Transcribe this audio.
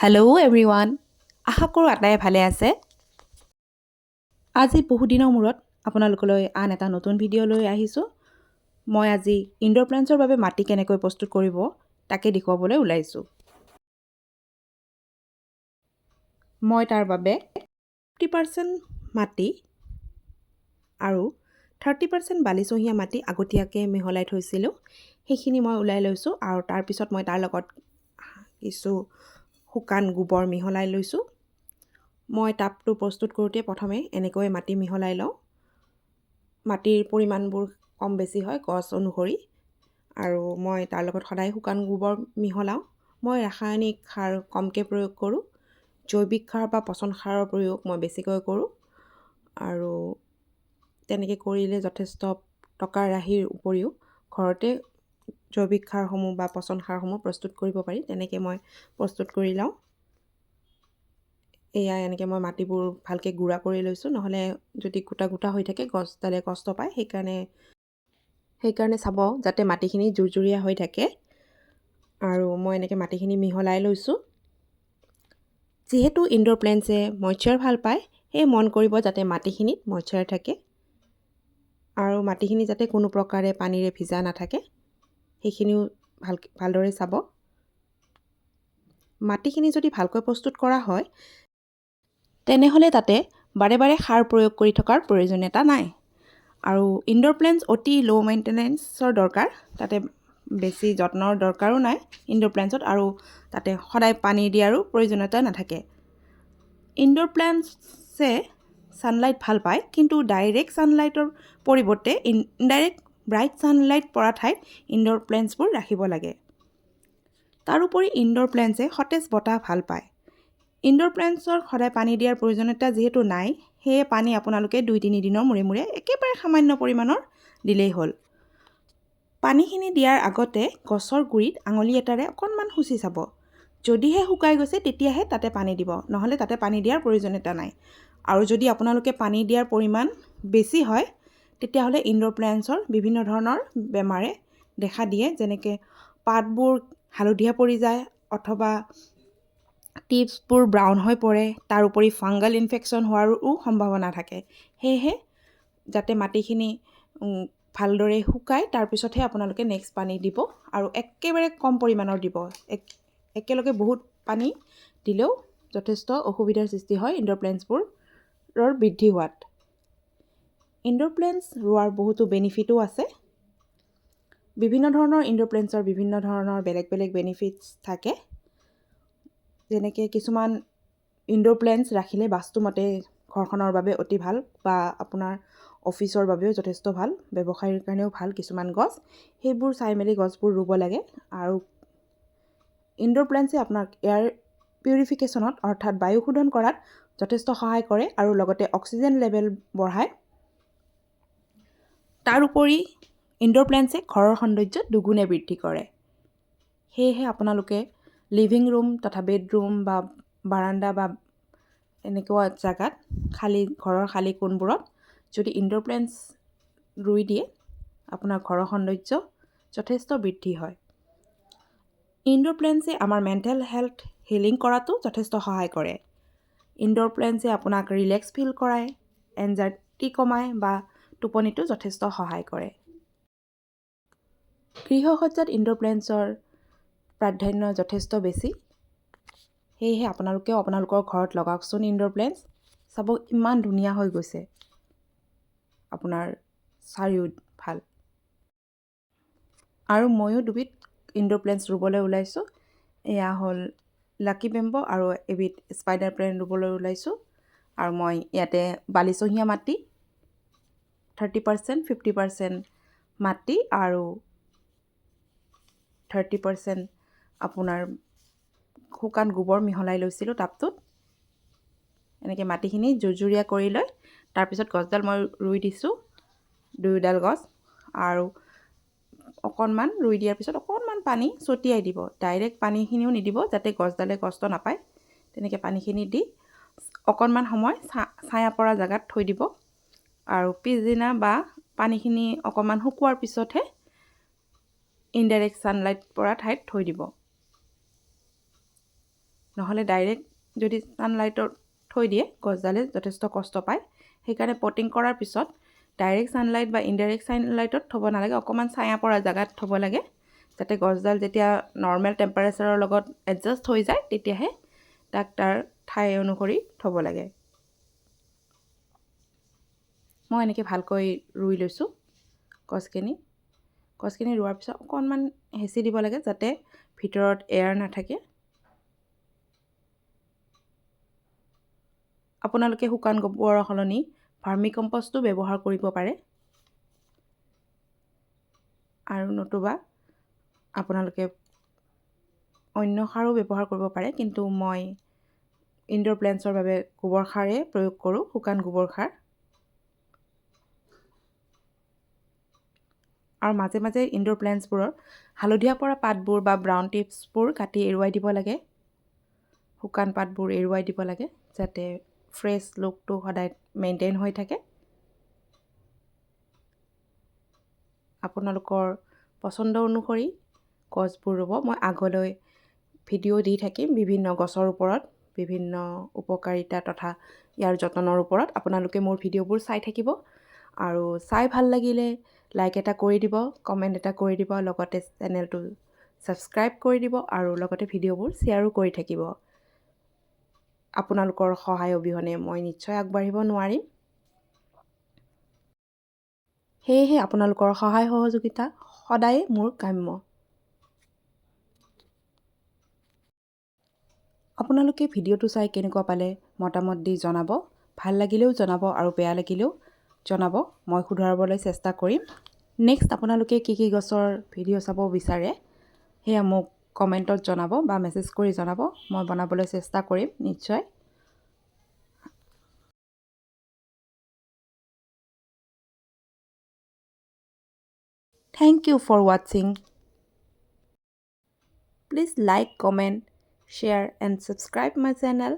Hello' everyone, আশা কৰোঁ আটাইয়ে ভালে আছে। আজি বহুদিনৰ মূৰত আপোনালোকলৈ আন এটা নতুন ভিডিঅ' লৈ আহিছোঁ। মই আজি ইনড'ৰ প্লেণ্টছৰ বাবে মাটি কেনেকৈ প্ৰস্তুত কৰিব তাকে দেখুৱাবলৈ ওলাইছোঁ। মই তাৰ বাবে 50% মাটি আৰু 30% বালিচহীয়া মাটি আগতীয়াকৈ মিহলাই থৈছিলোঁ। সেইখিনি মই ওলাই লৈছোঁ আৰু তাৰপিছত মই তাৰ লগত কিছু শুকান গোবৰ মিহলাই লৈছোঁ। মই টাবটো প্ৰস্তুত কৰোঁতে প্ৰথমে এনেকৈ মাটি মিহলাই লওঁ। মাটিৰ পৰিমাণবোৰ কম বেছি হয় গছ অনুসৰি, আৰু মই তাৰ লগত সদায় শুকান গোবৰ মিহলাওঁ। মই ৰাসায়নিক সাৰ কমকৈ প্ৰয়োগ কৰোঁ। জৈৱিক সাৰ বা পচন সাৰৰ প্ৰয়োগ মই বেছিকৈ কৰোঁ, আৰু তেনেকৈ কৰিলে যথেষ্ট টকা ৰাহিৰ উপৰিও ঘৰতে জৈৱিক সাৰসমূহ বা পচন সাৰসমূহ প্ৰস্তুত কৰিব পাৰি। তেনেকৈ মই প্ৰস্তুত কৰি লওঁ। এয়া এনেকৈ মই মাটিবোৰ ভালকৈ গুড়া কৰি লৈছোঁ, নহ'লে যদি গোটা গোটা হৈ থাকে গছডালে কষ্ট পায়। সেইকাৰণে চাব যাতে মাটিখিনি জুৰজুৰীয়া হৈ থাকে। আৰু মই এনেকৈ মাটিখিনি মিহলাই লৈছোঁ। যিহেতু ইনড'ৰ প্লেণ্টছে মইশ্চাৰ ভাল পায়, সেয়ে মন কৰিব যাতে মাটিখিনিত মইশ্চাৰ থাকে আৰু মাটিখিনি যাতে কোনো প্ৰকাৰে পানীৰে ভিজা নাথাকে, সেইখিনিও ভালদৰে চাব। মাটিখিনি যদি ভালকৈ প্ৰস্তুত কৰা হয় তেনেহ'লে তাতে বাৰে বাৰে সাৰ প্ৰয়োগ কৰি থকাৰ প্ৰয়োজনীয়তা নাই। আৰু ইনড'ৰ প্লেণ্টছ অতি ল' মেইনটেনেঞ্চৰ দৰকাৰ, তাতে বেছি যত্নৰ দৰকাৰো নাই ইনড'ৰ প্লেণ্টছত, আৰু তাতে সদায় পানী দিয়াৰো প্ৰয়োজনীয়তা নাথাকে। ইনড'ৰ প্লেণ্টছে ছানলাইট ভাল পায়, কিন্তু ডাইৰেক্ট ছানলাইটৰ পৰিৱৰ্তে ইনডাইৰেক্ট ব্ৰাইট ছানলাইট পৰা ঠাইত ইনড'ৰ প্লেণ্টছবোৰ ৰাখিব লাগে। তাৰোপৰি ইনড'ৰ প্লেণ্টছে সতেজ বতাহ ভাল পায়। ইনড'ৰ প্লেণ্টছৰ সদায় পানী দিয়াৰ প্ৰয়োজনীয়তা যিহেতু নাই, সেয়ে পানী আপোনালোকে 2-3 দিনৰ মূৰে মূৰে একেবাৰে সামান্য পৰিমাণৰ দিলেই হ'ল। পানীখিনি দিয়াৰ আগতে গছৰ গুৰিত আঙুলি এটাৰে অকণমান খুচি চাব। যদিহে শুকাই গৈছে তেতিয়াহে তাতে পানী দিব, নহ'লে তাতে পানী দিয়াৰ প্ৰয়োজনীয়তা নাই। আৰু যদি আপোনালোকে পানী দিয়াৰ পৰিমাণ বেছি হয় তেতিয়াহ'লে ইনড'ৰ প্লেণ্টছৰ বিভিন্ন ধৰণৰ বেমাৰে দেখা দিয়ে, যেনেকৈ পাতবোৰ হালধীয়া পৰি যায় অথবা টিপছবোৰ ব্ৰাউন হৈ পৰে। তাৰোপৰি ফাংগাল ইনফেকশ্যন হোৱাৰো সম্ভাৱনা থাকে। সেয়েহে যাতে মাটিখিনি ভালদৰে শুকায় তাৰপিছতহে আপোনালোকে নেক্সট পানী দিব, আৰু একেবাৰে কম পৰিমাণৰ দিব। একেলগে বহুত পানী দিলেও যথেষ্ট অসুবিধাৰ সৃষ্টি হয় ইনড'ৰ প্লেণ্টছবোৰৰ বৃদ্ধি হোৱাত। ইনড'ৰ প্লেণ্টছ ৰোৱাৰ বহুতো বেনিফিটো আছে। বিভিন্ন ধৰণৰ ইনড'ৰ প্লেণ্টছৰ বিভিন্ন ধৰণৰ বেলেগ বেলেগ বেনিফিটছ থাকে। যেনেকৈ কিছুমান ইনড'ৰ প্লেণ্টছ ৰাখিলে বাস্তুমতে ঘৰখনৰ বাবে অতি ভাল, বা আপোনাৰ অফিচৰ বাবেও যথেষ্ট ভাল, ব্যৱসায়ৰ কাৰণেও ভাল কিছুমান গছ। সেইবোৰ চাই মেলি গছবোৰ ৰুব লাগে। আৰু ইনড'ৰ প্লেণ্টছে আপোনাক এয়াৰ পিউৰিফিকেশ্যনত অৰ্থাৎ বায়ু শোধন কৰাত যথেষ্ট সহায় কৰে আৰু লগতে অক্সিজেন লেভেল বঢ়ায়। তাৰোপৰি ইনড'ৰ প্লেণ্টছে ঘৰৰ সৌন্দৰ্য দুগুণে বৃদ্ধি কৰে। সেয়েহে আপোনালোকে লিভিং ৰুম তথা বেডৰুম বা বাৰাণ্ডা বা এনেকুৱা জেগাত ঘৰৰ খালী কোণবোৰত যদি ইনড'ৰ প্লেণ্টছ ৰুই দিয়ে আপোনাৰ ঘৰৰ সৌন্দৰ্য যথেষ্ট বৃদ্ধি হয়। ইনড'ৰ প্লেণ্টছে আমাৰ মেণ্টেল হেল্থ হিলিং কৰাতো যথেষ্ট সহায় কৰে। ইনড'ৰ প্লেণ্টছে আপোনাক ৰিলেক্স ফিল কৰায়, এনজাইটি কমায় বা টোপনিটো যথেষ্ট সহায় কৰে। গৃহসজ্জাত ইনড'ৰ প্লেণ্টছৰ প্ৰাধান্য যথেষ্ট বেছি। সেয়েহে আপোনালোকেও আপোনালোকৰ ঘৰত লগাওকচোন ইনড'ৰ প্লেণ্টছ। চাব ইমান ধুনীয়া হৈ গৈছে আপোনাৰ চাৰিওফাল। আৰু ময়ো দুবিধ ইনড'ৰ প্লেণ্টছ ৰুবলৈ ওলাইছোঁ। এয়া হ'ল লাকি বেম্বো আৰু এবিধ স্পাইডাৰ প্লেণ্ট ৰুবলৈ ওলাইছোঁ। আৰু মই ইয়াতে বালিচহীয়া মাটি 30%, 50% মাটি আৰু 30% আপোনাৰ শুকান গোবৰ মিহলাই লৈছিলোঁ টাবটোত। এনেকৈ মাটিখিনি জুৰজুৰীয়া কৰি লৈ তাৰপিছত গছডাল মই ৰুই দিছোঁ, 2ডাল গছ। আৰু অকণমান ৰুই দিয়াৰ পিছত অকণমান পানী ছটিয়াই দিব। ডাইৰেক্ট পানীখিনিও নিদিব যাতে গছডালে কষ্ট নাপায়। তেনেকৈ পানীখিনি দি অকণমান সময় ছায়া পৰা জেগাত থৈ দিব, আৰু পিছদিনা বা পানীখিনি অকণমান শুকোৱাৰ পিছতহে ইনডাইৰেক্ট ছানলাইট পৰা ঠাইত থৈ দিব। নহ'লে ডাইৰেক্ট যদি ছানলাইটত থৈ দিয়ে গছডালে যথেষ্ট কষ্ট পায়। সেইকাৰণে পটিং কৰাৰ পিছত ডাইৰেক্ট ছানলাইট বা ইনডাইৰেক্ট ছানলাইটত থ'ব নালাগে, অকণমান ছায়া পৰা জেগাত থ'ব লাগে, যাতে গছডাল যেতিয়া নৰ্মেল টেম্পাৰেচাৰৰ লগত এডজাষ্ট হৈ যায় তেতিয়াহে তাক তাৰ ঠাই অনুসৰি থ'ব লাগে। মই এনেকৈ ভালকৈ ৰুই লৈছোঁ গছখিনি। গছখিনি ৰোৱাৰ পিছত অকণমান হেঁচি দিব লাগে যাতে ভিতৰত এয়াৰ নাথাকে। আপোনালোকে শুকান গোবৰৰ সলনি ভাৰ্মি কম্পষ্টো ব্যৱহাৰ কৰিব পাৰে, আৰু নতুবা আপোনালোকে অন্য সাৰো ব্যৱহাৰ কৰিব পাৰে, কিন্তু মই ইনডোৰ প্লেণ্টছৰ বাবে গোবৰ সাৰেই প্ৰয়োগ কৰোঁ, শুকান গোবৰ সাৰ। আৰু মাজে মাজে ইনডোৰ প্লেণ্টছবোৰৰ হালধীয়া পৰা পাতবোৰ বা ব্ৰাউন টিপছবোৰ কাটি এৰুৱাই দিব লাগে, শুকান পাতবোৰ এৰুৱাই দিব লাগে, যাতে ফ্ৰেছ লুকটো সদায় মেইনটেইন হৈ থাকে। আপোনালোকৰ পচন্দ অনুসৰি গছবোৰ ৰুব। মই আগলৈ ভিডিঅ' দি থাকিম বিভিন্ন গছৰ ওপৰত, বিভিন্ন উপকাৰিতা তথা ইয়াৰ যতনৰ ওপৰত। আপোনালোকে মোৰ ভিডিঅ'বোৰ চাই থাকিব, আৰু চাই ভাল লাগিলে লাইক এটা কৰি দিব, কমেণ্ট এটা কৰি দিব, লগতে চেনেলটো ছাবস্ক্ৰাইব কৰি দিব, আৰু লগতে ভিডিঅ'বোৰ শ্বেয়াৰো কৰি থাকিব। আপোনালোকৰ সহায় অবিহনে মই নিশ্চয় আগবাঢ়িব নোৱাৰিম। সেয়েহে আপোনালোকৰ সহায় সহযোগিতা সদায়ে মোৰ কাম্য। আপোনালোকে ভিডিঅ'টো চাই কেনেকুৱা পালে মতামত দি জনাব। ভাল লাগিলেও জনাব আৰু বেয়া লাগিলেও জনাব, মই শুধৰাবলৈ চেষ্টা কৰিম। নেক্সট আপোনালোকে কি গছৰ ভিডিঅ' চাব বিচাৰে সেয়া মোক কমেণ্টত জনাব বা মেছেজ কৰি জনাব, মই বনাবলৈ চেষ্টা কৰিম নিশ্চয়। Thank you for watching. Please like, comment, share and subscribe my channel.